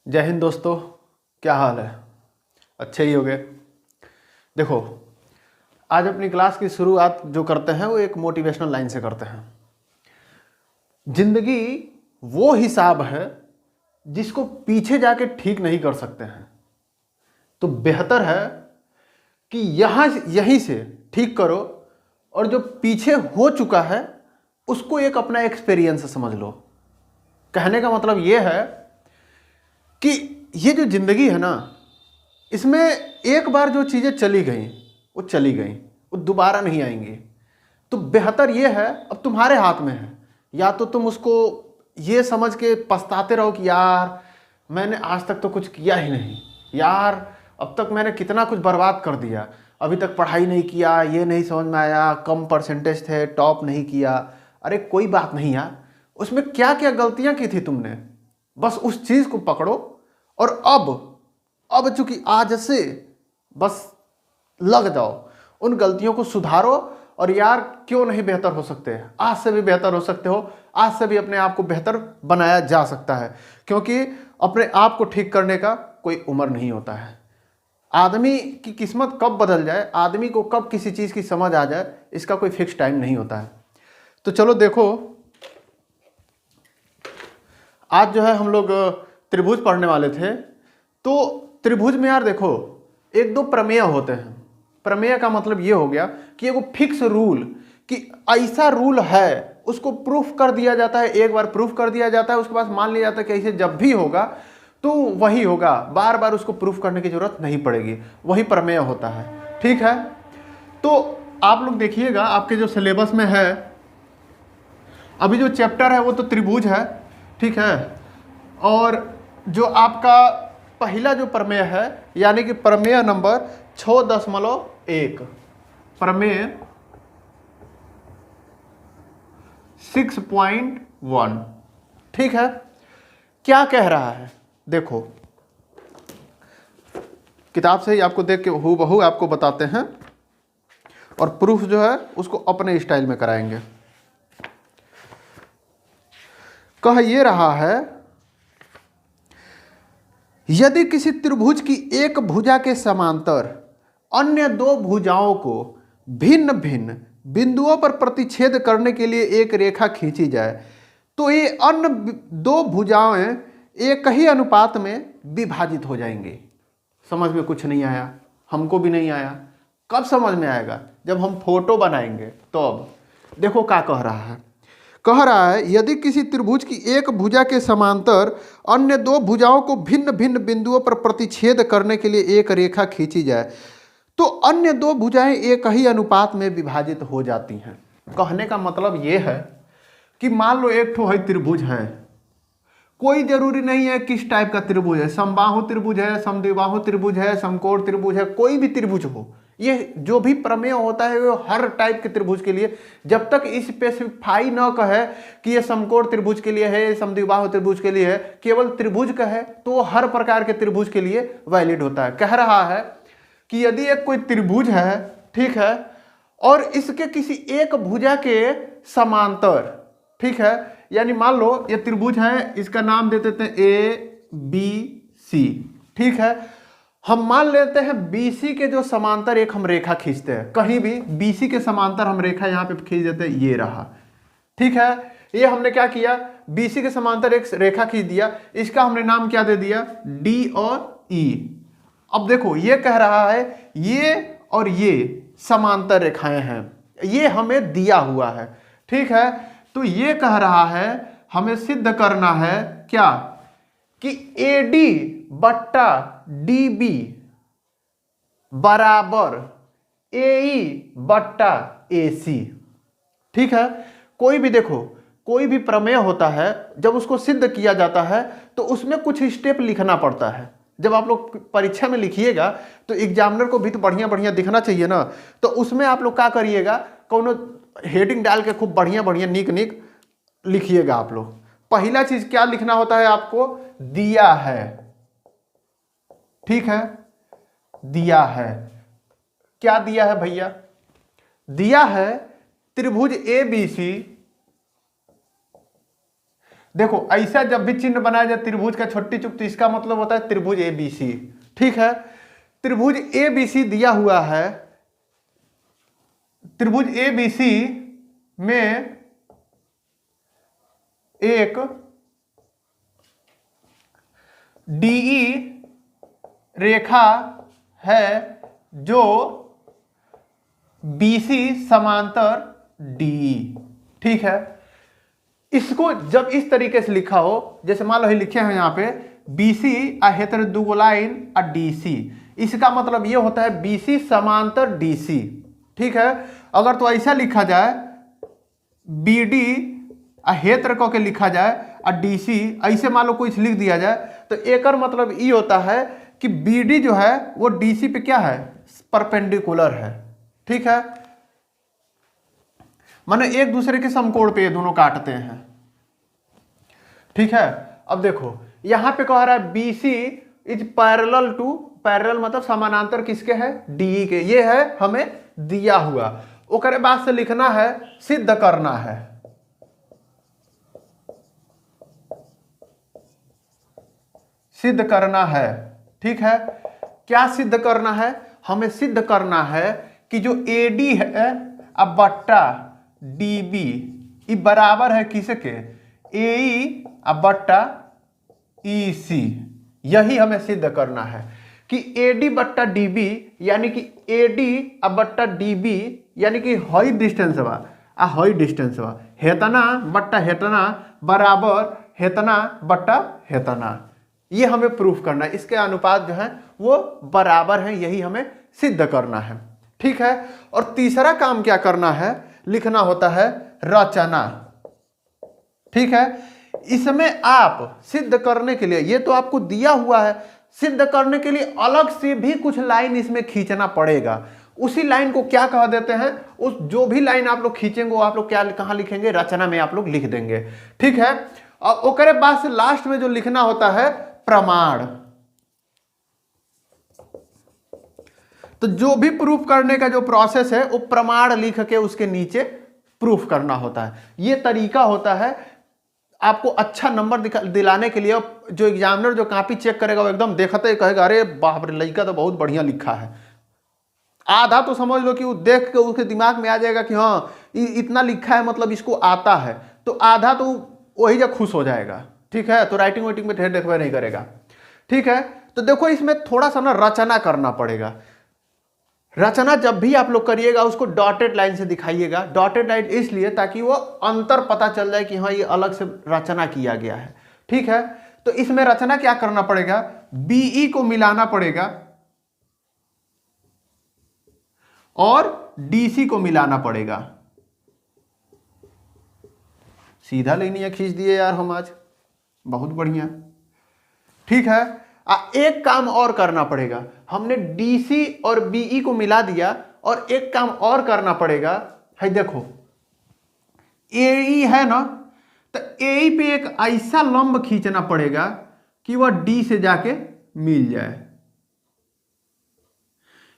जय हिंद दोस्तों, क्या हाल है? अच्छे ही होंगे। देखो, आज अपनी क्लास की शुरुआत जो करते हैं वो एक मोटिवेशनल लाइन से करते हैं। जिंदगी वो हिसाब है जिसको पीछे जाके ठीक नहीं कर सकते हैं, तो बेहतर है कि यहीं से ठीक करो और जो पीछे हो चुका है उसको एक अपना एक्सपीरियंस समझ लो। कहने का मतलब ये है कि ये जो जिंदगी है ना, इसमें एक बार जो चीज़ें चली गई वो चली गई, वो दोबारा नहीं आएंगी। तो बेहतर ये है, अब तुम्हारे हाथ में है। या तो तुम उसको ये समझ के पछताते रहो कि यार मैंने आज तक तो कुछ किया ही नहीं, यार अब तक मैंने कितना कुछ बर्बाद कर दिया, अभी तक पढ़ाई नहीं किया, ये नहीं समझ में आया, कम परसेंटेज थे, टॉप नहीं किया। अरे कोई बात नहीं यार, उसमें क्या क्या गलतियां की थी तुमने, बस उस चीज़ को पकड़ो और अब चूंकि आज से बस लग जाओ, उन गलतियों को सुधारो। और यार क्यों नहीं बेहतर हो सकते, आज से भी बेहतर हो सकते हो, आज से भी अपने आप को बेहतर बनाया जा सकता है, क्योंकि अपने आप को ठीक करने का कोई उम्र नहीं होता है। आदमी की किस्मत कब बदल जाए, आदमी को कब किसी चीज़ की समझ आ जाए, इसका कोई फिक्स टाइम नहीं होता है। तो चलो देखो, आज जो है हम लोग त्रिभुज पढ़ने वाले थे। तो त्रिभुज में यार देखो, एक दो प्रमेय होते हैं। प्रमेय का मतलब ये हो गया कि एगो फिक्स रूल, कि ऐसा रूल है, उसको प्रूफ कर दिया जाता है, एक बार प्रूफ कर दिया जाता है, उसके बाद मान लिया जाता है कि ऐसे जब भी होगा तो वही होगा, बार बार उसको प्रूफ करने की जरूरत नहीं पड़ेगी, वही प्रमेय होता है। ठीक है, तो आप लोग देखिएगा, आपके जो सिलेबस में है अभी जो चैप्टर है वो तो त्रिभुज है, ठीक है। और जो आपका पहला जो प्रमेय है, यानी कि प्रमेय नंबर 6.1, प्रमेय 6.1, ठीक है। क्या कह रहा है देखो, किताब से ही आपको देख के हूबहू आपको बताते हैं, और प्रूफ जो है उसको अपने स्टाइल में कराएंगे। कह ये रहा है, यदि किसी त्रिभुज की एक भुजा के समांतर अन्य दो भुजाओं को भिन्न भिन्न बिंदुओं पर प्रतिच्छेद करने के लिए एक रेखा खींची जाए, तो ये अन्य दो भुजाएं एक ही अनुपात में विभाजित हो जाएंगी। समझ में कुछ नहीं आया, हमको भी नहीं आया। कब समझ में आएगा? जब हम फोटो बनाएंगे। तो अब देखो क्या कह रहा है, कह रहा है यदि किसी त्रिभुज की एक भुजा के समांतर अन्य दो भुजाओं को भिन्न भिन्न बिंदुओं पर प्रतिच्छेद करने के लिए एक रेखा खींची जाए, तो अन्य दो भुजाएं एक ही अनुपात में विभाजित हो जाती हैं। कहने का मतलब यह है कि मान लो एक ठो है त्रिभुज है, कोई जरूरी नहीं है किस टाइप का त्रिभुज है, समबाहु त्रिभुज है, समद्विबाहु त्रिभुज है, समकोण त्रिभुज है, कोई भी त्रिभुज हो। ये जो भी प्रमेय होता है वो हर टाइप के त्रिभुज के लिए, जब तक स्पेसिफाई न कहे कि ये समकोण त्रिभुज के लिए है, समद्विबाहु त्रिभुज के लिए है, केवल त्रिभुज कहे तो वो हर प्रकार के त्रिभुज के लिए वैलिड होता है। कह रहा है कि यदि एक कोई त्रिभुज है, ठीक है, और इसके किसी एक भुजा के समांतर, ठीक है, यानी मान लो ये त्रिभुज है, इसका नाम दे देते हैं ABC, ठीक है। हम मान लेते हैं BC के जो समांतर एक हम रेखा खींचते हैं, कहीं भी BC के समांतर हम रेखा यहाँ पे खींच देते हैं, ये रहा, ठीक है। ये हमने क्या किया, BC के समांतर एक रेखा खींच दिया, इसका हमने नाम क्या दे दिया, D और E। अब देखो ये कह रहा है ये और ये समांतर रेखाएं हैं, ये हमें दिया हुआ है, ठीक है। तो ये कह रहा है हमें सिद्ध करना है क्या, कि AD बट्टा DB बराबर AE बट्टा AC, ठीक है। कोई भी देखो, कोई भी प्रमेय होता है, जब उसको सिद्ध किया जाता है तो उसमें कुछ स्टेप लिखना पड़ता है। जब आप लोग परीक्षा में लिखिएगा तो एग्जामिनर को भी तो बढ़िया बढ़िया दिखना चाहिए ना, तो उसमें आप लोग क्या करिएगा, कौनो हेडिंग डाल के खूब बढ़िया बढ़िया नीक नीक लिखिएगा। आप लोग पहला चीज क्या लिखना होता है, आपको दिया है, ठीक है, दिया है। क्या दिया है भैया, दिया है त्रिभुज ABC देखो ऐसा जब भी चिन्ह बनाया जाए त्रिभुज का छोटी चुक, तो इसका मतलब होता है त्रिभुज ABC। ठीक है, त्रिभुज ABC दिया हुआ है, त्रिभुज ABC में एक DE रेखा है जो BC समांतर DE। ठीक है, इसको जब इस तरीके से लिखा हो, जैसे मान लो लिखे हैं यहाँ पे BC हेतर दुगो लाइन और DC, इसका मतलब ये होता है BC समांतर DC। ठीक है, अगर तो ऐसा लिखा जाए BD हेतर क के लिखा जाए और DC ऐसे मान लो कुछ लिख दिया जाए, तो एकर मतलब ये होता है कि BD जो है वो DC पे क्या है, परपेंडिकुलर है। ठीक है, माने एक दूसरे के समकोण पे ये दोनों काटते हैं। ठीक है, अब देखो यहां पे कह रहा है BC is parallel to, parallel मतलब समानांतर किसके है, DE के। ये है हमें दिया हुआ, ओकरे बाद से लिखना है, सिद्ध करना है। सिद्ध करना है। ठीक है, क्या सिद्ध करना है, हमें सिद्ध करना है कि जो AD है अब बट्टा DB ये बराबर है किसके, AE अब बट्टा EC। यही हमें सिद्ध करना है कि AD बट्टा DB यानी कि AD अब बट्टा DB यानी कि हाई डिस्टेंस बा आ हाई डिस्टेंस बा, हेतना बट्टा हेतना बराबर हेतना बट्टा हेतना। ये हमें प्रूफ करना है, इसके अनुपात जो है वो बराबर है, यही हमें सिद्ध करना है। ठीक है, और तीसरा काम क्या करना है, लिखना होता है रचना। ठीक है, इसमें आप सिद्ध करने के लिए, ये तो आपको दिया हुआ है, सिद्ध करने के लिए अलग से भी कुछ लाइन इसमें खींचना पड़ेगा। उसी लाइन को क्या कह देते हैं, उस जो भी लाइन आप लोग खींचेंगे वो आप लोग क्या कहाँ लिखेंगे, रचना में आप लोग लिख देंगे। ठीक है, और ओकरे बाद से लास्ट में जो लिखना होता है प्रमाण। तो जो भी प्रूफ करने का जो प्रोसेस है वो प्रमाण लिख के उसके नीचे प्रूफ करना होता है। ये तरीका होता है आपको अच्छा नंबर दिलाने के लिए। जो एग्जामिनर जो कॉपी चेक करेगा वो एकदम देखते ही कहेगा अरे बाप रे लड़का तो बहुत बढ़िया लिखा है। आधा तो समझ लो कि वो देख के उसके दिमाग में आ जाएगा कि हाँ इतना लिखा है मतलब इसको आता है, तो आधा तो वही जब खुश हो जाएगा। ठीक है, तो राइटिंग वाइटिंग में ढेर देखवे नहीं करेगा। ठीक है, तो देखो इसमें थोड़ा सा ना रचना करना पड़ेगा। रचना जब भी आप लोग करिएगा उसको डॉटेड लाइन से दिखाइएगा। डॉटेड लाइन इसलिए ताकि वो अंतर पता चल जाए कि हाँ ये अलग से रचना किया गया है। ठीक है, तो इसमें रचना क्या करना पड़ेगा, BE को मिलाना पड़ेगा और DC को मिलाना पड़ेगा। सीधा लाइनिया खींच दिए यार हम आज, बहुत बढ़िया। ठीक है, एक काम और करना पड़ेगा, हमने DC और BE को मिला दिया और एक काम और करना पड़ेगा है, देखो AE है ना, तो AE पे एक ऐसा लंब खींचना पड़ेगा कि वह D से जाके मिल जाए।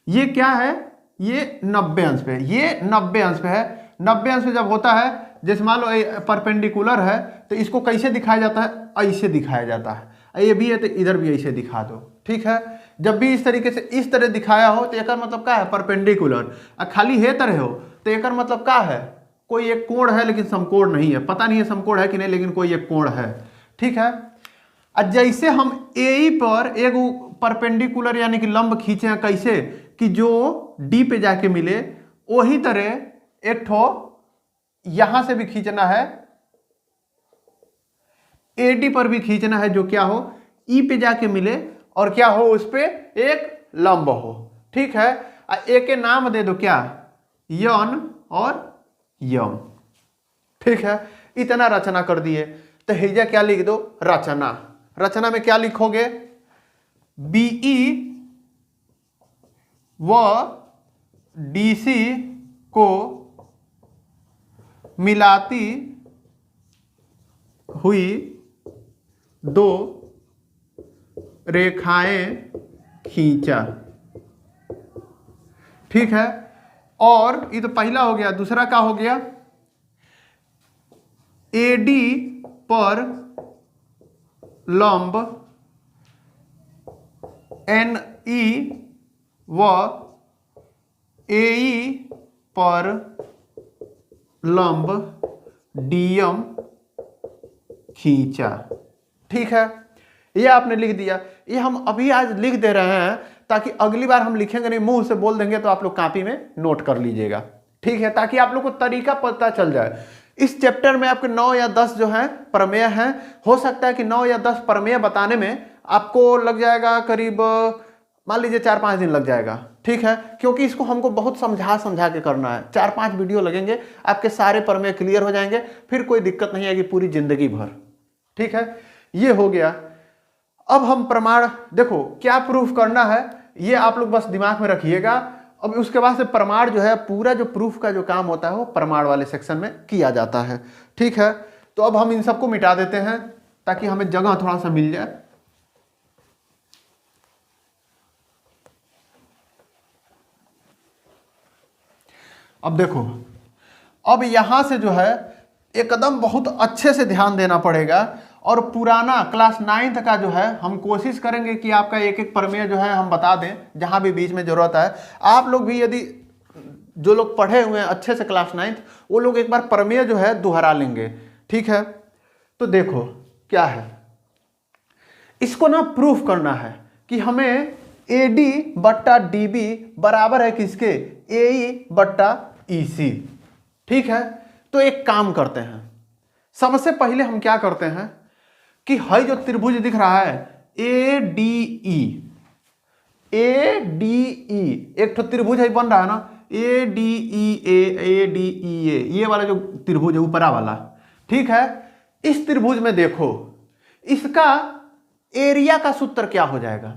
ये क्या है, ये 90 अंश पे, ये 90 अंश पे है। 90 अंश पे जब होता है, जैसे मान लो परपेंडिकुलर है तो इसको कैसे दिखाया जाता है, ऐसे दिखाया जाता है। ये भी है तो इधर भी ऐसे दिखा दो। ठीक है, जब भी इस तरीके से इस तरह दिखाया हो तो एक मतलब क्या है, परपेंडिकुलर। खाली हे तरह हो तो एक मतलब क्या है, कोई एक कोण है लेकिन समकोण नहीं है, पता नहीं है समकोण है कि नहीं लेकिन कोई एक कोण है। ठीक है, जैसे हम AE पर एक परपेंडिकुलर यानी कि लंब खींचे कैसे कि जो D पे जाके मिले, वही तरह एक ठो यहां से भी खींचना है, AD पर भी खींचना है जो क्या हो E पे जाके मिले और क्या हो उस पे एक लंब हो। ठीक है, एक के नाम दे दो क्या, यन और यम। ठीक है, इतना रचना कर दिए। तो हेजा क्या लिख दो, रचना। रचना में क्या लिखोगे, BE व DC को मिलाती हुई दो रेखाएं खींचा। ठीक है, और ये तो पहला हो गया। दूसरा क्या हो गया, AD पर लंब NE व AE पर लंब DM खींचा। ठीक है, ये आपने लिख दिया। ये हम अभी आज लिख दे रहे हैं ताकि अगली बार हम लिखेंगे नहीं, मुंह से बोल देंगे, तो आप लोग कॉपी में नोट कर लीजिएगा। ठीक है, ताकि आप लोग को तरीका पता चल जाए। इस चैप्टर में आपके 9 या 10 जो है प्रमेय हैं। हो सकता है कि 9 या 10 प्रमेय बताने में आपको लग जाएगा करीब, मान लीजिए 4-5 दिन लग जाएगा। ठीक है, क्योंकि इसको हमको बहुत समझा के करना है। 4-5 वीडियो लगेंगे, आपके सारे प्रमेय क्लियर हो जाएंगे, फिर कोई दिक्कत नहीं आएगी पूरी जिंदगी भर। ठीक है, ये हो गया। अब हम प्रमाण, देखो क्या प्रूफ करना है ये आप लोग बस दिमाग में रखिएगा। अब उसके बाद से प्रमाण जो है, पूरा जो प्रूफ का जो काम होता है वो प्रमाण वाले सेक्शन में किया जाता है। ठीक है, तो अब हम इन सबको मिटा देते हैं ताकि हमें जगह थोड़ा सा मिल जाए। अब देखो, अब यहां से जो है एकदम बहुत अच्छे से ध्यान देना पड़ेगा, और पुराना क्लास 9th का जो है हम कोशिश करेंगे कि आपका एक एक प्रमेय जो है हम बता दें जहां भी बीच में जरूरत है। आप लोग भी यदि जो लोग पढ़े हुए हैं अच्छे से क्लास 9th, वो लोग एक बार प्रमेय जो है दोहरा लेंगे। ठीक है, तो देखो क्या है, इसको ना प्रूफ करना है कि हमें AD बट्टा DB बराबर है किसके, AE बट्टा EC। ठीक है, तो एक काम करते हैं, सबसे पहले हम क्या करते हैं कि हई जो त्रिभुज दिख रहा है ADE, एक तो त्रिभुज है बन रहा है ना, ADEA, ये वाला जो त्रिभुज है ऊपरा वाला। ठीक है, इस त्रिभुज में देखो इसका एरिया का सूत्र क्या हो जाएगा।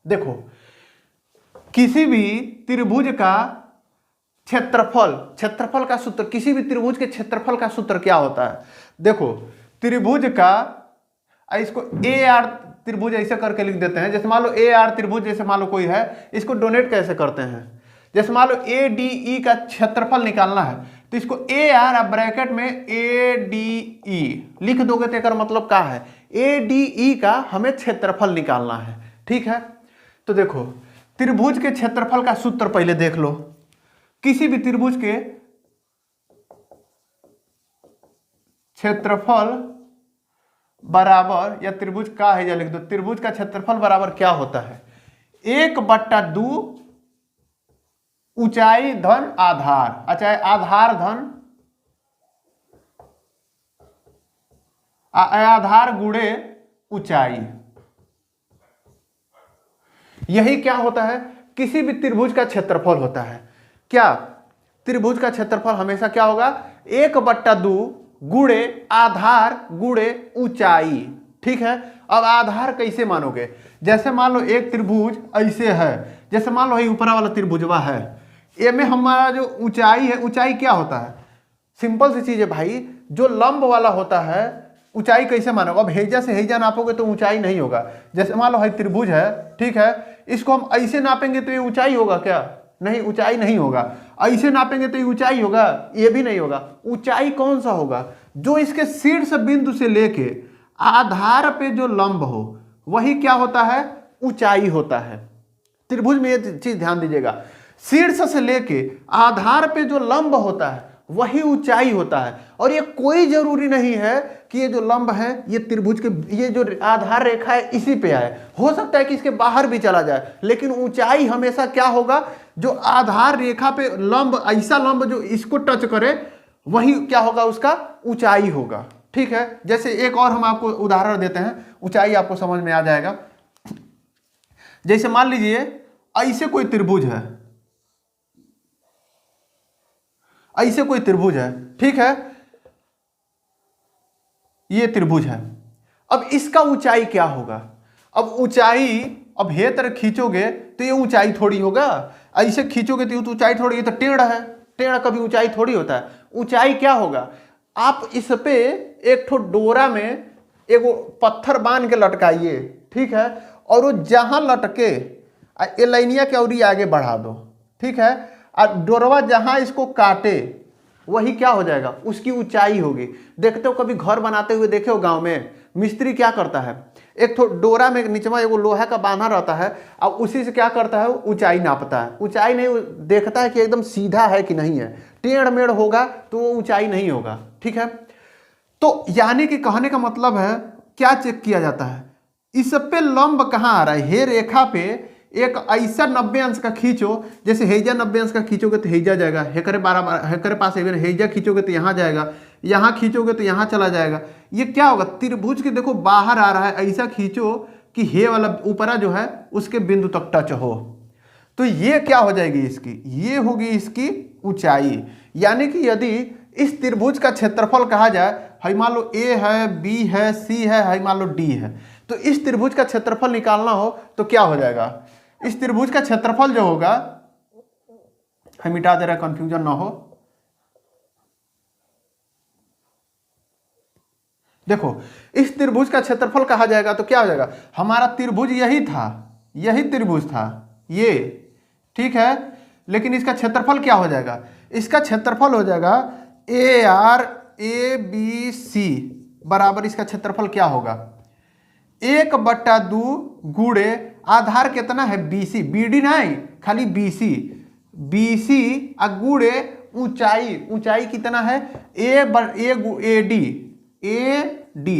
देखो, किसी भी त्रिभुज का क्षेत्रफल का सूत्र, किसी भी त्रिभुज के क्षेत्रफल का सूत्र क्या होता है। देखो, त्रिभुज का, इसको AR त्रिभुज ऐसे करके लिख देते हैं। जैसे मान लो AR त्रिभुज, जैसे मान लो कोई है, इसको डोनेट कैसे करते हैं, जैसे मान लो ADE का क्षेत्रफल निकालना है, तो इसको AR ब्रैकेट में ADE लिख दोगे तो इसका मतलब क्या है, ADE का हमें क्षेत्रफल निकालना है। ठीक है, तो देखो त्रिभुज के क्षेत्रफल का सूत्र पहले देख लो। किसी भी त्रिभुज के क्षेत्रफल बराबर, या त्रिभुज का है या लिख दो, त्रिभुज का क्षेत्रफल बराबर क्या होता है, 1/2 ऊंचाई धन आधार, अच्छा आधार धन आधार गुणे ऊंचाई। यही क्या होता है, किसी भी त्रिभुज का क्षेत्रफल होता है। क्या त्रिभुज का क्षेत्रफल हमेशा क्या होगा, 1/2 गुणे आधार गुणे ऊंचाई। ठीक है, अब आधार कैसे मानोगे, जैसे मान लो एक त्रिभुज ऐसे है, जैसे मान लो ये ऊपरा वाला त्रिभुजवा है, ये में हमारा जो ऊंचाई है, ऊंचाई क्या होता है, सिंपल सी चीज है भाई, जो लंब वाला होता है ऊंचाई कैसे मानोगे। अब हेजा से हेजा नापोगे तो ऊंचाई नहीं होगा। जैसे मान लो है त्रिभुज है, ठीक है, इसको हम ऐसे नापेंगे तो ये ऊंचाई होगा क्या, नहीं, ऊंचाई नहीं होगा। ऐसे नापेंगे तो ये ऊंचाई होगा, ये भी नहीं होगा। ऊंचाई कौन सा होगा, जो इसके शीर्ष बिंदु से लेके आधार पे जो लंब हो वही क्या होता है, ऊंचाई होता है। त्रिभुज में ये चीज ध्यान दीजिएगा, शीर्ष से लेके आधार पे जो लंब होता है वही ऊंचाई होता है। और ये कोई जरूरी नहीं है कि ये जो लंब है ये त्रिभुज के, ये जो आधार रेखा है इसी पे आए, हो सकता है कि इसके बाहर भी चला जाए, लेकिन ऊंचाई हमेशा क्या होगा, जो आधार रेखा पे लंब, ऐसा लंब जो इसको टच करे वही क्या होगा, उसका ऊंचाई होगा। ठीक है, जैसे एक और हम आपको उदाहरण देते हैं, ऊंचाई आपको समझ में आ जाएगा। जैसे मान लीजिए ऐसे कोई त्रिभुज है, ऐसे कोई त्रिभुज है, ठीक है, ये त्रिभुज है। अब इसका ऊंचाई क्या होगा, अब ऊंचाई, अब हे तरह खींचोगे तो ये ऊंचाई थोड़ी होगा, ऐसे खींचोगे तो ये तो ऊंचाई थोड़ी, ये तो टेढ़ है, टेढ़ कभी ऊंचाई थोड़ी होता है। ऊंचाई क्या होगा, आप इस पे एक ठो डोरा में एगो पत्थर बांध के लटकाइए, ठीक है, और वो जहां लटके ये लाइनिया के और आगे बढ़ा दो, ठीक है, और डोरवा जहां इसको काटे वही क्या हो जाएगा, उसकी ऊंचाई होगी। देखते हो कभी घर बनाते हुए देखे हो गांव में, मिस्त्री क्या करता है, एक तो डोरा में नीचवा एगो लोहा का बांधा रहता है, और उसी से क्या करता है, ऊंचाई नापता है। ऊंचाई नहीं देखता है कि एकदम सीधा है कि नहीं है, टेढ़ मेढ़ होगा तो वो ऊंचाई नहीं होगा। ठीक है, तो यानी कि कहने का मतलब है क्या चेक किया जाता है, इस पे लंब कहाँ आ रहा है, हे रेखा पे एक ऐसा 90 अंश का खींचो, जैसे हेजा 90 अंश का खींचोगे तो हेजा जाएगा, हेकरे 12 हेकरे पास हेजा खींचोगे तो यहाँ जाएगा, यहाँ खींचोगे तो यहाँ चला जाएगा। ये क्या होगा, त्रिभुज के देखो बाहर आ रहा है, ऐसा खींचो कि हे वाला ऊपरा जो है उसके बिंदु तक टच हो, तो ये क्या हो जाएगी इसकी, ये होगी इसकी ऊंचाई। यानी कि यदि इस त्रिभुज का क्षेत्रफल कहा जाए, है मान लो ए है, बी है, सी है मान लो डी है, तो इस त्रिभुज का क्षेत्रफल निकालना हो तो क्या हो जाएगा, इस त्रिभुज का क्षेत्रफल जो होगा, हम मिटा दे रहे कंफ्यूजन ना हो, देखो इस त्रिभुज का क्षेत्रफल कहा जाएगा तो क्या हो जाएगा, हमारा त्रिभुज यही था, यही त्रिभुज था ये, ठीक है, लेकिन इसका क्षेत्रफल क्या हो जाएगा, इसका क्षेत्रफल हो जाएगा A R A B C बराबर, इसका क्षेत्रफल क्या होगा 1/2 गुणे आधार कितना है BC, BD नहीं खाली BC, BC गुणे ऊंचाई, ऊंचाई कितना है AD,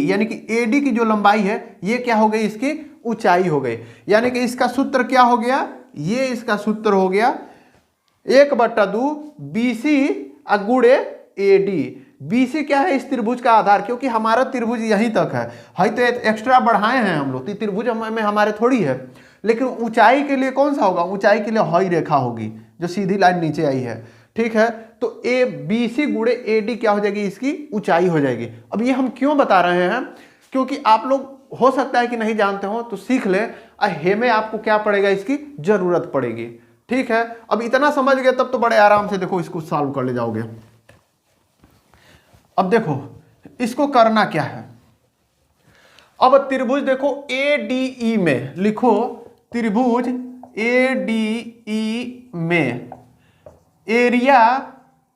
यानी कि AD की जो लंबाई है ये क्या हो गई, इसकी ऊंचाई हो गई। यानी कि इसका सूत्र क्या हो गया, ये इसका सूत्र हो गया 1/2 BC गुणे AD। BC क्या है, इस त्रिभुज का आधार, क्योंकि हमारा त्रिभुज यहीं तक है तो एक्स्ट्रा बढ़ाए हैं हम लोग, तो त्रिभुज में हमारे थोड़ी है, लेकिन ऊंचाई के लिए कौन सा होगा, ऊंचाई के लिए हई रेखा होगी जो सीधी लाइन नीचे आई है। ठीक है, तो BC गुणे AD क्या हो जाएगी, इसकी ऊंचाई हो जाएगी। अब ये हम क्यों बता रहे हैं, क्योंकि आप लोग हो सकता है कि नहीं जानते हो, तो सीख ले, हेमे आपको क्या पड़ेगा, इसकी जरूरत पड़ेगी। ठीक है, अब इतना समझ गए तब तो बड़े आराम से देखो इसको सॉल्व कर ले जाओगे। अब देखो इसको करना क्या है, अब त्रिभुज देखो ADE में लिखो, त्रिभुज ADE में एरिया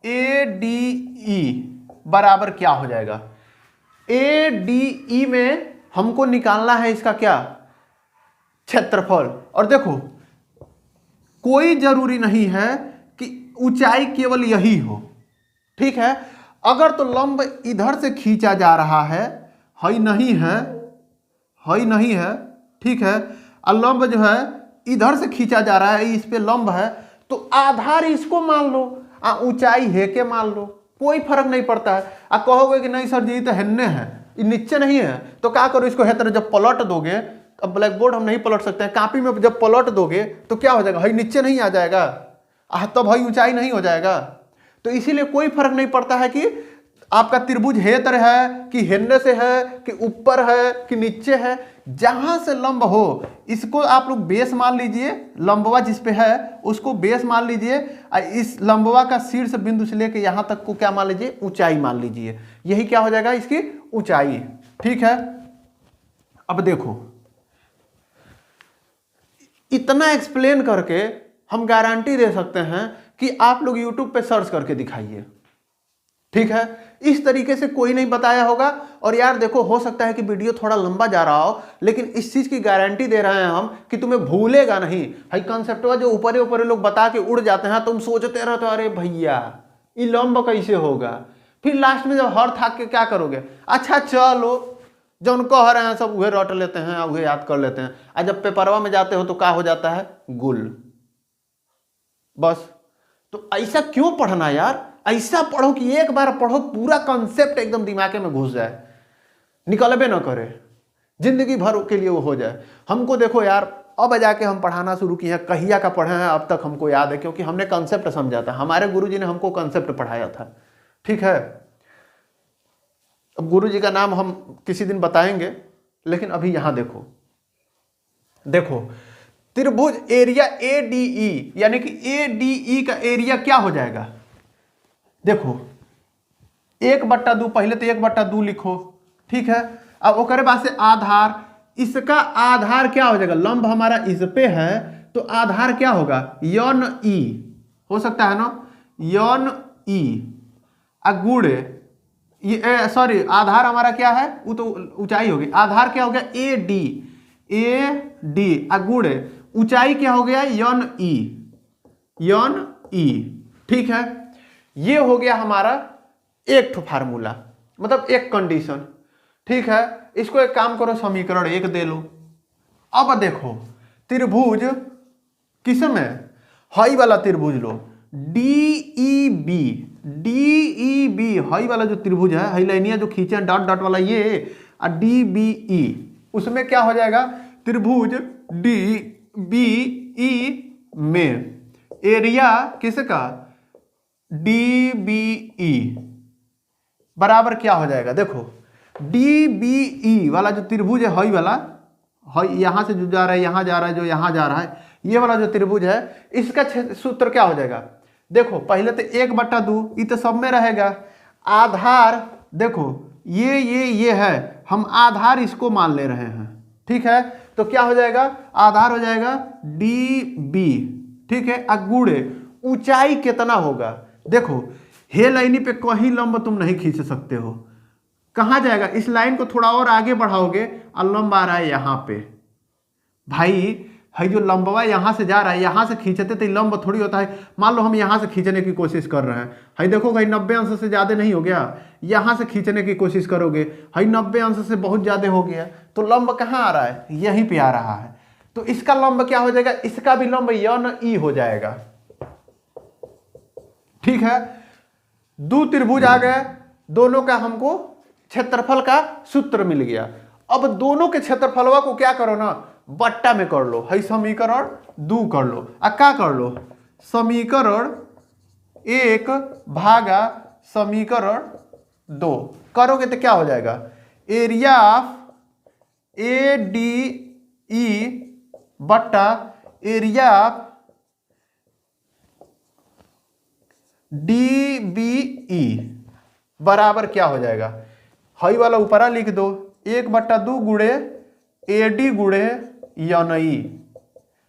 ADE बराबर क्या हो जाएगा, ADE में हमको निकालना है इसका क्या, क्षेत्रफल। और देखो कोई जरूरी नहीं है कि ऊंचाई केवल यही हो, ठीक है, अगर तो लंब इधर से खींचा जा रहा है नहीं है, है नहीं है, ठीक है, और लंब जो है इधर से खींचा जा रहा है, इस पे लंब है, तो आधार इसको मान लो, ऊंचाई है के मान लो, कोई फर्क नहीं पड़ता है। कहोगे कि नहीं सर जी तो हेन्ने है, ये नीचे नहीं है, तो क्या करो इसको, है तरह जब पलट दोगे, अब ब्लैक बोर्ड हम नहीं पलट सकते हैं, कॉपी में जब पलट दोगे तो क्या हो जाएगा, है नीचे नहीं आ जाएगा, तब है ऊंचाई नहीं हो जाएगा। तो इसीलिए कोई फर्क नहीं पड़ता है कि आपका त्रिभुज हे तरह है कि हेन्ने से है कि ऊपर है कि नीचे है, जहां से लंब हो इसको आप लोग बेस मान लीजिए, लंबवा जिस पे है उसको बेस मान लीजिए, इस लंबवा का शीर्ष बिंदु से लेकर यहां तक को क्या मान लीजिए, ऊंचाई मान लीजिए, यही क्या हो जाएगा, इसकी ऊंचाई। ठीक है, अब देखो इतना एक्सप्लेन करके हम गारंटी दे सकते हैं कि आप लोग YouTube पे सर्च करके दिखाइए। ठीक है, इस तरीके से कोई नहीं बताया होगा। और यार देखो हो सकता है कि वीडियो थोड़ा लंबा जा रहा हो, लेकिन इस चीज की गारंटी दे रहे हैं हम कि तुम्हें भूलेगा नहीं। हाई कॉन्सेप्ट जो ऊपर ऊपर लोग बता के उड़ जाते हैं, तुम सोचते रहते हो अरे भैया ये लंब कैसे होगा, फिर लास्ट में जब हर थाक के क्या करोगे, अच्छा चलो जो उनको कह रहे हैं सब वह रट लेते हैं, वह याद कर लेते हैं, और जब पेपरवा में जाते हो तो क्या हो जाता है, गुल। बस तो ऐसा क्यों पढ़ना यार, ऐसा पढ़ो कि एक बार पढ़ो पूरा कॉन्सेप्ट एकदम दिमाग में घुस जाए, निकलबे ना करे, जिंदगी भर के लिए वो हो जाए। हमको देखो यार अब जाके हम पढ़ाना शुरू किए हैं, कहिया का पढ़े हैं अब तक हमको याद है, क्योंकि हमने कॉन्सेप्ट समझा था, हमारे गुरुजी ने हमको कॉन्सेप्ट पढ़ाया था। ठीक है, अब गुरुजी का नाम हम किसी दिन बताएंगे, लेकिन अभी यहां देखो, देखो त्रिभुज एरिया ADE, यानी कि ADE का एरिया क्या हो जाएगा, देखो 1/2, पहले तो 1/2 लिखो। ठीक है, अब ओकरे बाद से आधार, इसका आधार क्या हो जाएगा, लंब हमारा इस पे है तो आधार क्या होगा, यन ई हो सकता है ना, यन ई गुणे ये सॉरी, आधार हमारा क्या है, वो तो ऊंचाई हो गई। आधार क्या हो गया, ए डी, ए डी गुणे ऊंचाई क्या हो गया, यन ई, यन ई। ठीक है, ये हो गया हमारा एक ठो फार्मूला, मतलब एक कंडीशन। ठीक है, इसको एक काम करो, समीकरण एक दे लो। अब देखो त्रिभुज किसमें, हाई वाला त्रिभुज लो, डी ई बी, हाई वाला जो त्रिभुज है, हाई लाइनिया जो खींचे डॉट डॉट वाला ये, और डी बी ई, उसमें क्या हो जाएगा, त्रिभुज डी बी ई में एरिया किसका, डी बी ई बराबर क्या हो जाएगा, देखो डी बी ई वाला जो त्रिभुज है, हाई वाला, हाई यहां से जो जा रहा है यहां जा रहा है, जो यहां जा रहा है, ये वाला जो त्रिभुज है, इसका सूत्र क्या हो जाएगा, देखो पहले तो 1/2, ये तो सब में रहेगा। आधार देखो ये है, हम आधार इसको मान ले रहे हैं। ठीक है, तो क्या हो जाएगा, आधार हो जाएगा डी बी। ठीक है, अगुड़े ऊंचाई कितना होगा, देखो हे लाइनी पे कहीं लंब तुम नहीं खींच सकते हो, कहां जाएगा, इस लाइन को थोड़ा और आगे बढ़ाओगे और लंब आ रहा है यहां पे। भाई है जो लंबवा यहां से जा रहा है, यहां से खींचते तो लंब थोड़ी होता है। मान लो हम यहां से खींचने की कोशिश कर रहे हैं, है देखो भाई 90 अंश से ज्यादा नहीं हो गया, यहां से खींचने की कोशिश करोगे, है 90 अंश से बहुत ज्यादा हो गया, तो लंब कहां आ रहा है, यहीं पे आ रहा है। तो इसका लंब क्या हो जाएगा, इसका भी लंब यन ई हो जाएगा। ठीक है, दो त्रिभुज आ गए, दोनों का हमको क्षेत्रफल का सूत्र मिल गया। अब दोनों के क्षेत्रफलवा को क्या करो ना, बट्टा में कर लो, है समीकरण 2 कर लो, क्या कर लो, समीकरण 1 भागा समीकरण 2 करोगे तो क्या हो जाएगा, area of a d e बट्टा area of d b e बराबर क्या हो जाएगा, हाई वाला ऊपरा लिख दो, 1/2 गुणे ए डी गुणे यन ई,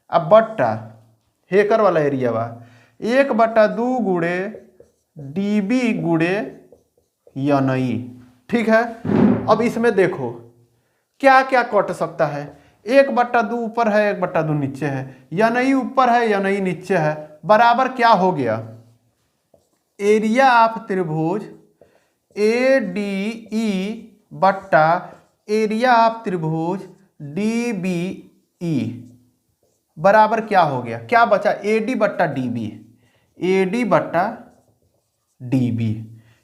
अब बट्टा हेकर वाला एरिया बा 1/2 गुणे डी बी गुणे यन ई। ठीक है, अब इसमें देखो क्या क्या कट सकता है, 1/2 ऊपर है, 1/2 नीचे है, यन ई ऊपर है, यन ई नीचे है, बराबर क्या हो गया, एरिया ऑफ त्रिभुज ए डी ई बट्टा एरिया ऑफ त्रिभुज डी बी ई बराबर क्या हो गया, क्या बचा, ए डी बट्टा डी बी, ए डी बट्टा डी बी।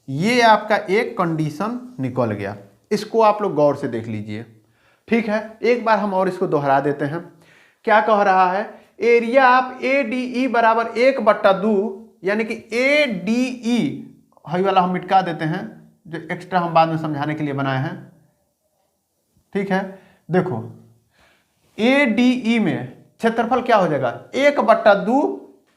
ये आपका एक कंडीशन निकल गया, इसको आप लोग गौर से देख लीजिए। ठीक है, एक बार हम और इसको दोहरा देते हैं। क्या कह रहा है, एरिया ऑफ ए डी ई बराबर 1/2, यानी कि ए डी ई, हाई वाला हम मिटका देते हैं, जो एक्स्ट्रा हम बाद में समझाने के लिए बनाए हैं। ठीक है, देखो ए डी ई में क्षेत्रफल क्या हो जाएगा, 1/2,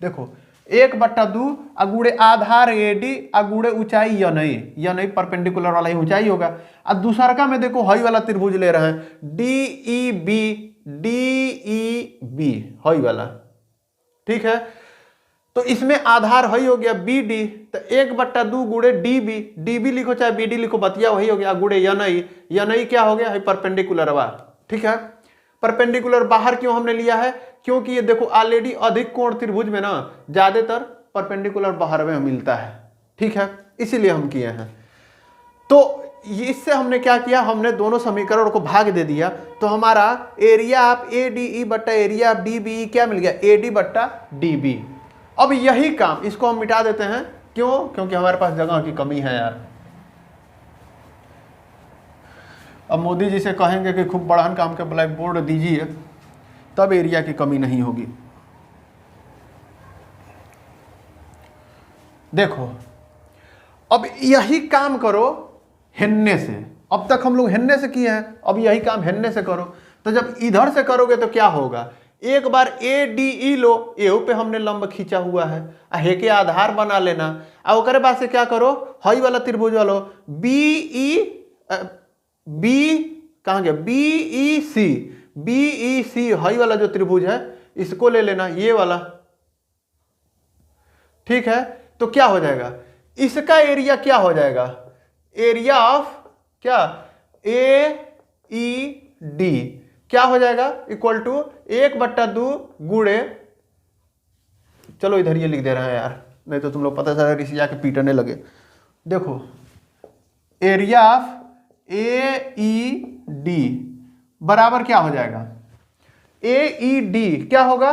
देखो 1/2 अगुड़े आधार ए डी अगुड़े ऊंचाई या नहीं परपेंडिकुलर वाला ही ऊंचाई होगा। अब दूसरा का में देखो हाई वाला त्रिभुज ले रहे हैं, डी ई बी हाई वाला। ठीक है, तो इसमें आधार हाई हो गया बी डी, तो 1/2 गुड़े डी बी लिखो चाहे बी डी लिखो, बतिया वही हो गया, गुड़े या नहीं क्या हो गया, परपेंडिकुलर वा। ठीक है, परपेंडिकुलर बाहर क्यों हमने लिया है, क्योंकि ये देखो ऑलरेडी अधिक कोण त्रिभुज में ना ज्यादातर परपेंडिकुलर बाहर में मिलता है। ठीक है, इसीलिए हम किए हैं। तो इससे हमने क्या किया, हमने दोनों समीकरण को भाग दे दिया, तो हमारा area of a d e बट्टा एरिया ऑफ डी बी क्या मिल गया, ए डी बट्टा डी बी। अब यही काम इसको हम मिटा देते हैं, क्यों, क्योंकि हमारे पास जगह की कमी है यार। अब मोदी जी से कहेंगे कि खूब बढ़ान काम के ब्लैक बोर्ड दीजिए, तब एरिया की कमी नहीं होगी। देखो अब यही काम करो हेन्ने से, अब तक हम लोग हेन्ने से किए हैं, अब यही काम हेन्ने से करो। तो जब इधर से करोगे तो क्या होगा, एक बार ए डी ई लो, एहू पे हमने लंब खींचा हुआ है, हे के आधार बना लेना, और ओकरे बाद से क्या करो, हाई वाला त्रिभुज वालो बी कहाँ गया, बी ई सी हाई वाला जो त्रिभुज है इसको ले लेना, ये वाला। ठीक है, तो क्या हो जाएगा, इसका एरिया क्या हो जाएगा, एरिया ऑफ क्या ए ई डी क्या हो जाएगा इक्वल टू 1/2 गुणे, चलो इधर ये लिख दे रहा है यार, नहीं तो तुम लोग पता चला इसी जाके पीटने लगे। देखो area of A E D बराबर क्या हो जाएगा, ए ई डी क्या होगा,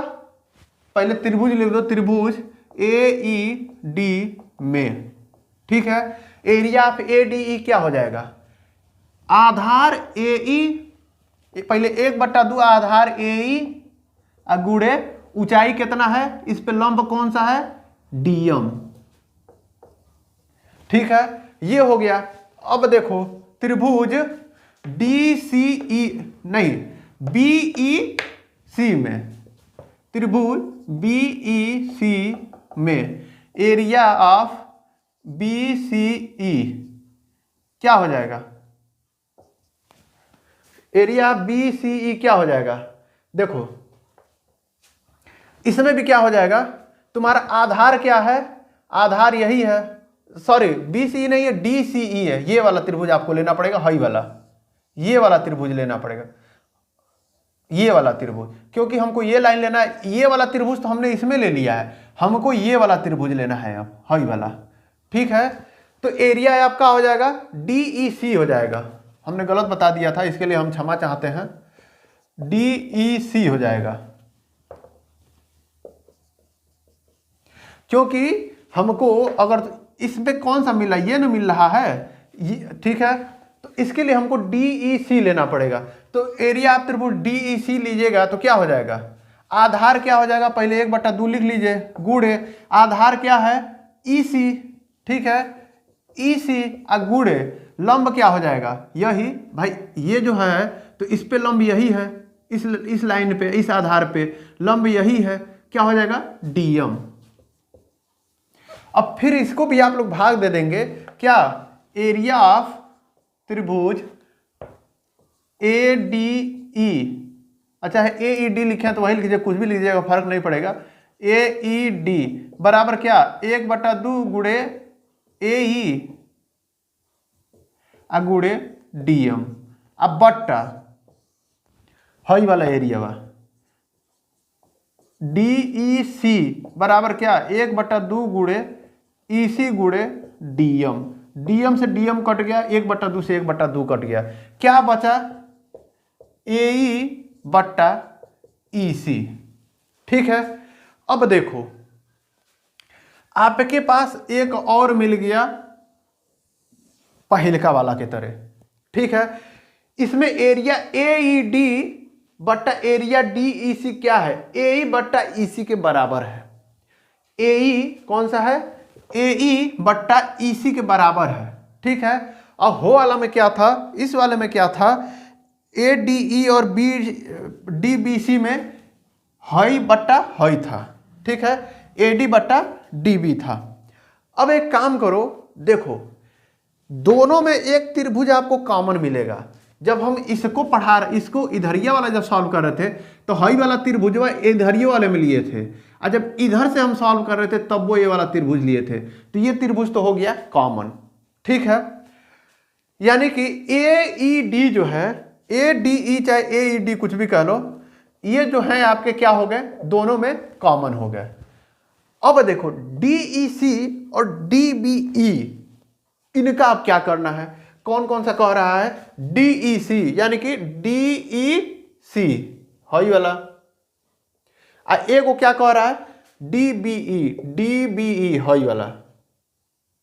पहले त्रिभुज लिख दो, त्रिभुज ए ई डी में, ठीक है। एरिया ऑफ ए डी ई क्या हो जाएगा, आधार ए ई, पहले 1/2 आधार ए ई गुणे ऊंचाई कितना है, इस पे लंब कौन सा है, डीएम, ठीक है। ये हो गया। अब देखो त्रिभुज डी सी ई नहीं बी ई सी में, त्रिभुज बी ई सी में एरिया ऑफ बी सी ई क्या हो जाएगा, एरिया बी सी ई क्या हो जाएगा, देखो इसमें भी क्या हो जाएगा, तुम्हारा आधार क्या है, आधार यही है, सॉरी बी सी ई नहीं है, डी सी ई है, ये वाला त्रिभुज आपको लेना पड़ेगा, हाई वाला, ये वाला त्रिभुज लेना पड़ेगा, ये वाला त्रिभुज, क्योंकि हमको ये लाइन लेना है, ये वाला त्रिभुज तो हमने इसमें ले लिया है, हमको ये वाला त्रिभुज लेना है अब, हाई वाला, ठीक है। तो एरिया आपका हो जाएगा डी ई सी हो जाएगा, हमने गलत बता दिया था, इसके लिए हम क्षमा चाहते हैं, डी ई सी हो जाएगा, क्योंकि हमको अगर इसमें कौन सा मिला, ये ना मिल रहा है, ठीक है, तो इसके लिए हमको डी ई सी लेना पड़ेगा। तो एरिया आप त्रिभुज डी ई सी लीजिएगा तो क्या हो जाएगा, आधार क्या हो जाएगा, पहले 1/2 लिख लीजिए, गुणे आधार क्या है ई सी, ठीक है, ई सी गुणे लंब क्या हो जाएगा, यही भाई ये जो है तो इस पे लंब यही है, इस लाइन पे, इस आधार पे लंब यही है, क्या हो जाएगा डीएम। अब फिर इसको भी आप लोग भाग दे देंगे, क्या एरिया ऑफ त्रिभुज ए डी ई, अच्छा है ए ई डी लिखे हैं तो वही लिख दीजिए, कुछ भी लिख दीजिएगा फर्क नहीं पड़ेगा, ए ई डी बराबर क्या 1/2 गुणे ए ई गुणे डीएम, अब बट्टा हई वाला एरिया वा डी ई सी बराबर क्या 1/2 गुणे ई सी गुणे डीएम, डीएम से डीएम कट गया, 1/2 से 1/2 कट गया, क्या बचा ए ई बट्टा ई सी, ठीक है। अब देखो आपके पास एक और मिल गया पहलका वाला के तरह, ठीक है। इसमें एरिया ए ई डी बट्टा एरिया डी ई सी क्या है, ए ई बट्टा ई सी के बराबर है, ए ई कौन सा है, ए ई बट्टा ई सी के बराबर है, ठीक है। अब हो वाला में क्या था, इस वाले में क्या था, ए डी ई और बी डी बी सी में हई बट्टा हई था, ठीक है, ए डी बट्टा डी बी था। अब एक काम करो, देखो दोनों में एक त्रिभुज आपको कॉमन मिलेगा, जब हम इसको इसको इधरिया वाला जब सॉल्व कर रहे थे तो हई वाला त्रिभुज इधरिये वाले में लिए थे, और जब इधर से हम सॉल्व कर रहे थे तब वो ये वाला त्रिभुज लिए थे, तो ये त्रिभुज तो हो गया कॉमन, ठीक है। यानी कि ए ई डी जो है, ए डी ई चाहे ए ई डी कुछ भी कह लो, ये जो है आपके क्या हो गए, दोनों में कॉमन हो गए। अब देखो डी ई सी और डी बी ई, इनका अब क्या करना है, कौन कौन सा कह रहा है, डी ई सी यानी कि डी ई सी हई वाला, ए को क्या कह रहा है, डी बी ई हई वाला,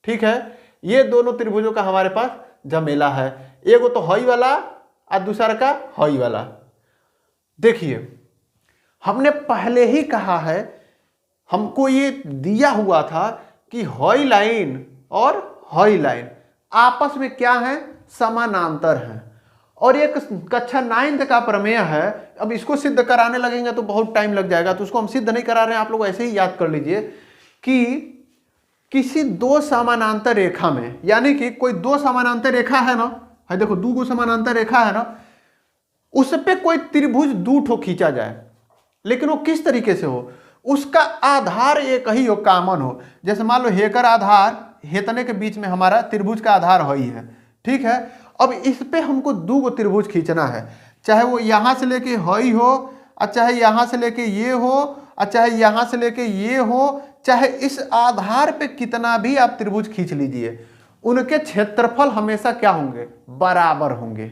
ठीक है। ये दोनों त्रिभुजों का हमारे पास जमेला है, एगो तो हई वाला और दूसरा का हई वाला। देखिए हमने पहले ही कहा है, हमको ये दिया हुआ था कि हई लाइन और हई लाइन आपस में क्या है, समानांतर है, और एक कक्षा 9th का प्रमेय है। अब इसको सिद्ध कराने लगेंगे तो बहुत टाइम लग जाएगा, तो उसको हम सिद्ध नहीं करा रहे हैं, आप लोग ऐसे ही याद कर लीजिए कि किसी दो समानांतर रेखा में, यानी कि कोई दो समानांतर रेखा है ना, है देखो 2 समानांतर रेखा है ना, उस पे कोई त्रिभुज 2 ठो खींचा जाए, लेकिन वो किस तरीके से हो, उसका आधार एक ही हो, कॉमन हो। जैसे मान लो हेकर आधार हेतने के बीच में हमारा त्रिभुज का आधार हई है, ठीक है। अब इस पे हमको दो गो त्रिभुज खींचना है, चाहे वो यहाँ से लेके हई हो और चाहे यहाँ से लेके ये हो और चाहे यहाँ से लेके ये हो, चाहे इस आधार पे कितना भी आप त्रिभुज खींच लीजिए, उनके क्षेत्रफल हमेशा क्या होंगे, बराबर होंगे।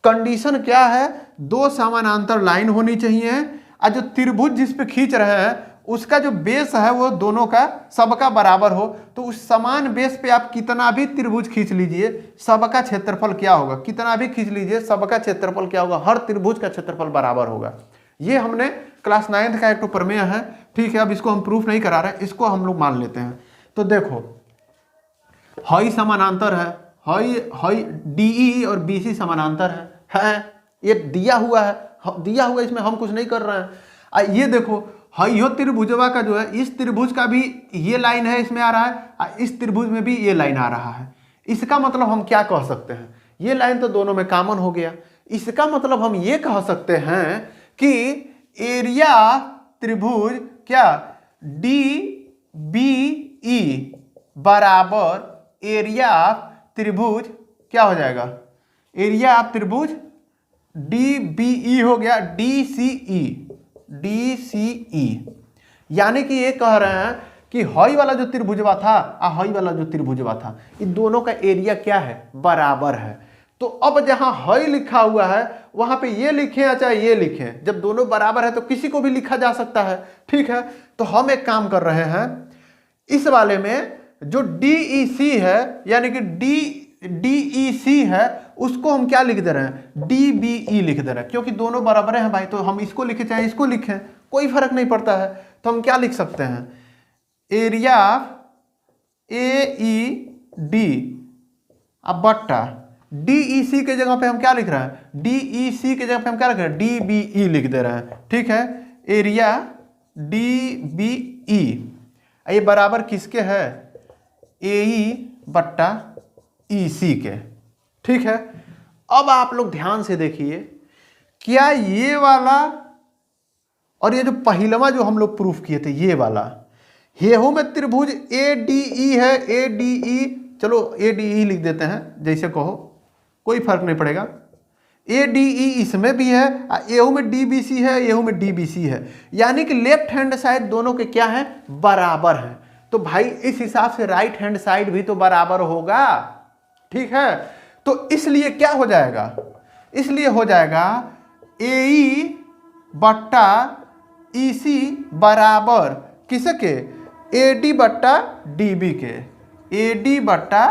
कंडीशन क्या है, दो समानांतर लाइन होनी चाहिए और जो त्रिभुज जिस पे खींच रहे हैं उसका जो बेस है वो दोनों का सबका बराबर हो। तो उस समान बेस पे आप कितना भी त्रिभुज खींच लीजिए, सबका क्षेत्रफल क्या होगा, कितना भी खींच लीजिए सबका क्षेत्रफल क्या होगा, हर त्रिभुज का क्षेत्रफल बराबर होगा। ये हमने क्लास 9th का एक तो प्रमेय है, ठीक है। अब इसको हम प्रूफ नहीं करा रहे, इसको हम लोग मान लेते हैं। तो देखो हई समानांतर है, हई DE और BC समानांतर है, ये दिया हुआ है, इसमें हम कुछ नहीं कर रहे हैं। ये देखो हई त्रिभुजवा का जो है, इस त्रिभुज का भी ये लाइन है इसमें आ रहा है और इस त्रिभुज में भी ये लाइन आ रहा है। इसका मतलब हम क्या कह सकते हैं, ये लाइन तो दोनों में कॉमन हो गया। इसका मतलब हम ये कह सकते हैं कि एरिया त्रिभुज क्या DBE बराबर एरिया त्रिभुज क्या हो जाएगा, एरिया ऑफ त्रिभुज DBE हो गया DCE। यानी कि ये कह रहे हैं कि हई वाला जो त्रिभुजवा था और हई वाला जो त्रिभुजवा था, इन दोनों का एरिया क्या है, बराबर है। तो अब जहां हई लिखा हुआ है वहां पे ये लिखें या चाहे ये लिखें, जब दोनों बराबर है तो किसी को भी लिखा जा सकता है, ठीक है। तो हम एक काम कर रहे हैं, इस वाले में जो DEC है यानी कि DEC है उसको हम क्या लिख दे रहे हैं, DBE लिख दे रहे हैं, क्योंकि दोनों बराबर हैं भाई। तो हम इसको लिखें चाहे इसको लिखें, कोई फर्क नहीं पड़ता है। तो हम क्या लिख सकते हैं, एरिया AED अब बट्टा DEC के जगह पे हम क्या लिख रहे हैं, DEC के जगह पे हम क्या लिख रहे हैं, DBE लिख दे रहे हैं, ठीक है। एरिया DBE ये बराबर किसके है, AE बट्टा EC के, ठीक है। अब आप लोग ध्यान से देखिए, क्या ये वाला और ये जो पहिलवा जो हम लोग प्रूफ किए थे ये वाला, हेहो में त्रिभुज ADE है, ADE, चलो ADE लिख देते हैं, जैसे कहो कोई फर्क नहीं पड़ेगा। ADE इसमें भी है, एहू में DBC है, एहू में DBC है, यानी कि लेफ्ट हैंड साइड दोनों के क्या है, बराबर है। तो भाई इस हिसाब से राइट हैंड साइड भी तो बराबर होगा, ठीक है। तो इसलिए क्या हो जाएगा, इसलिए हो जाएगा AE बट्टा EC बराबर किसके, AD बट्टा DB के, AD बट्टा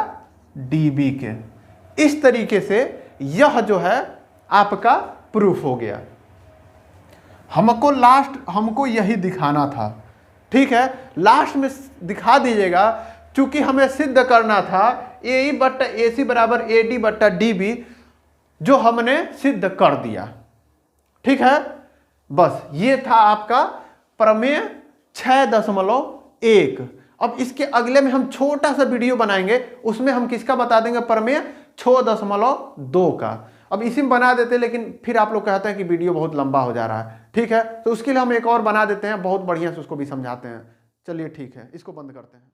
DB के। इस तरीके से यह जो है आपका प्रूफ हो गया। हमको यही दिखाना था, ठीक है। लास्ट में दिखा दीजिएगा, चूंकि हमें सिद्ध करना था AE बट्टा AC बराबर AD बट्टा DB, जो हमने सिद्ध कर दिया, ठीक है। बस ये था आपका प्रमेय 6.1। अब इसके अगले में हम छोटा सा वीडियो बनाएंगे, उसमें हम किसका बता देंगे, प्रमेय 6.2 का। अब इसी में बना देते हैं, लेकिन फिर आप लोग कहते हैं कि वीडियो बहुत लंबा हो जा रहा है, ठीक है। तो उसके लिए हम एक और बना देते हैं, बहुत बढ़िया से उसको भी समझाते हैं। चलिए ठीक है, इसको बंद करते हैं।